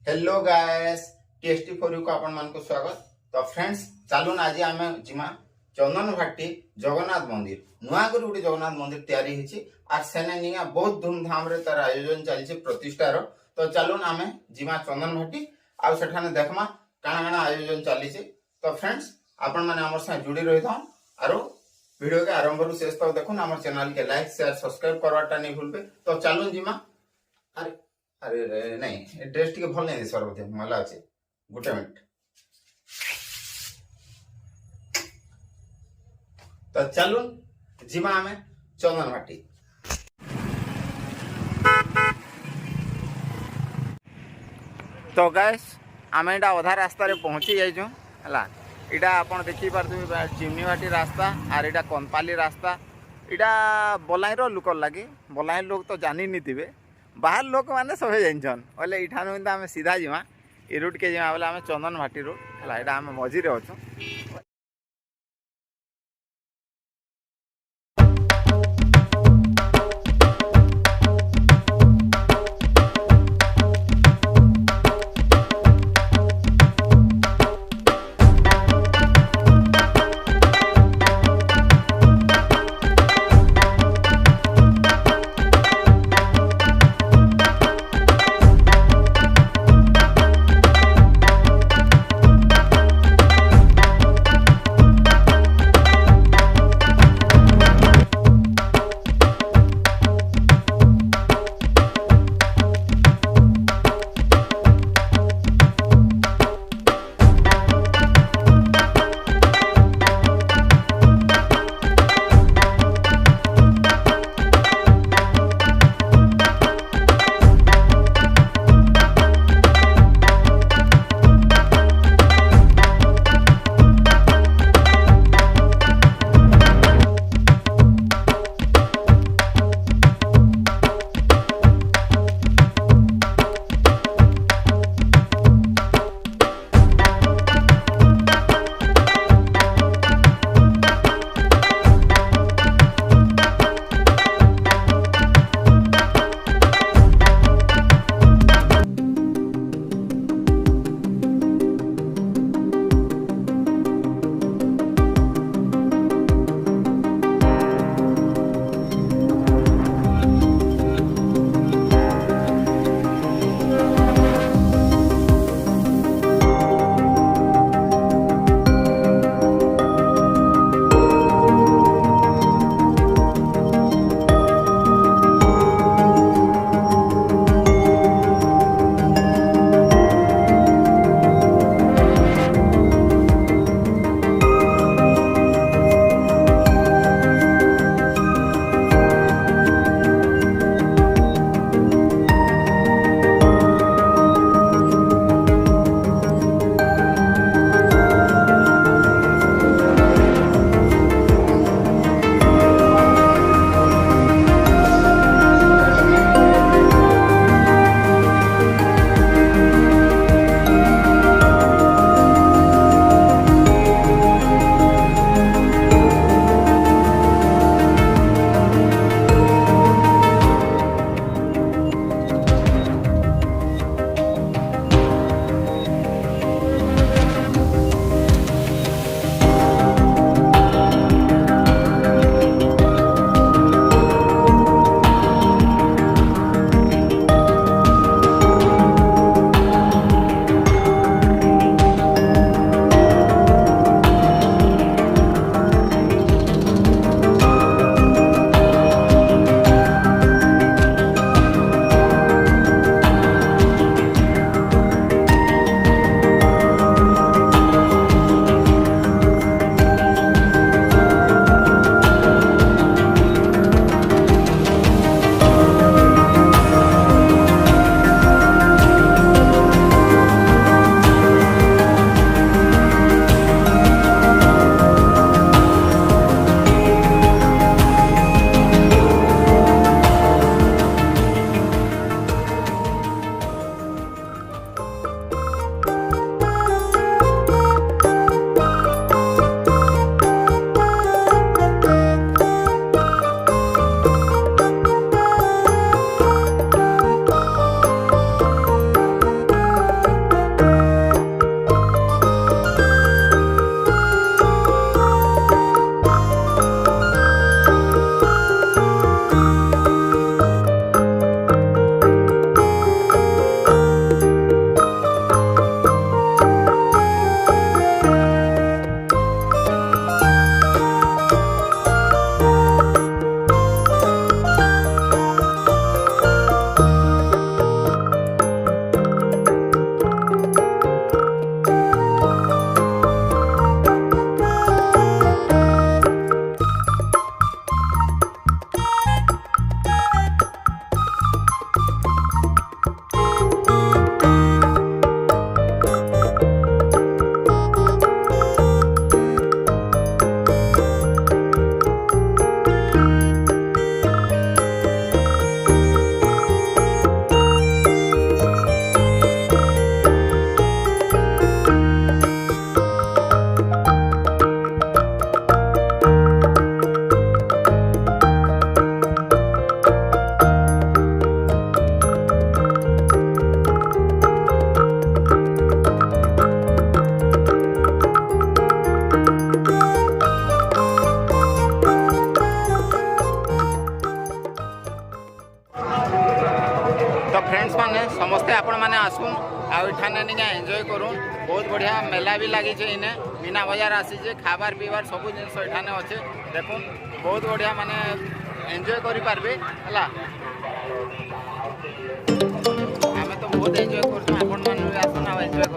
Hello guys TST4U को आपण मान को स्वागत। तो फ्रेंड्स चलून आज आम जिमा चंदन भाटी जगन्नाथ मंदिर नुआ कर गोटे जगन्नाथ मंदिर तैयारी होची आर सेने निया बहुत धूमधाम रे तार आयोजन चलछि प्रतिष्ठार। तो चलून आम जिमा चंदन भाटी आ सेठाने देखमा काना काना आयोजन चलीछि। तो फ्रेंड्स आपण माने हमर साथ जुड़ी रहि थाओ आरो वीडियो के आरंभ रु शेष तक देखुन। हमर चैनल के लाइक शेयर सब्सक्राइब करवाटा नहीं भूलबे। तो चलून जिमा अरे अरे नहीं ड्रेस टी भल नहीं सर बोधे मला अच्छे गोटे मिनट। तो चलून जिमा आमे चंदन भाटी। तो गैस आम एटा अधा रास्ता रे पहुंची जाइछू हला। इटा आपण देखि पारथि चिमनी भाटी रास्ता आर इटा कनपाली रास्ता। इटा बलाईर लोक लगी बलाईर लोग तो जानी नहीं थिबे, बाहर लोक मैंने सभी जानछन बोले इठानु आम सीधा जीमा ई रूट के जीमा बोले आम चंदन भाटी रूट है यहाँ आम मझी अच्छु। मैंने आसुन आठाने निका एंजॉय करूँ बहुत बढ़िया मेला भी लगी इने मीना बजार आसी खाबार पीबार सब जिन एठाने अच्छे देखुन बहुत बढ़िया माने एंजॉय करि पारबे हला आमे तो बहुत एंजॉय करछुं आपण माने भी आसुन आ एंजॉय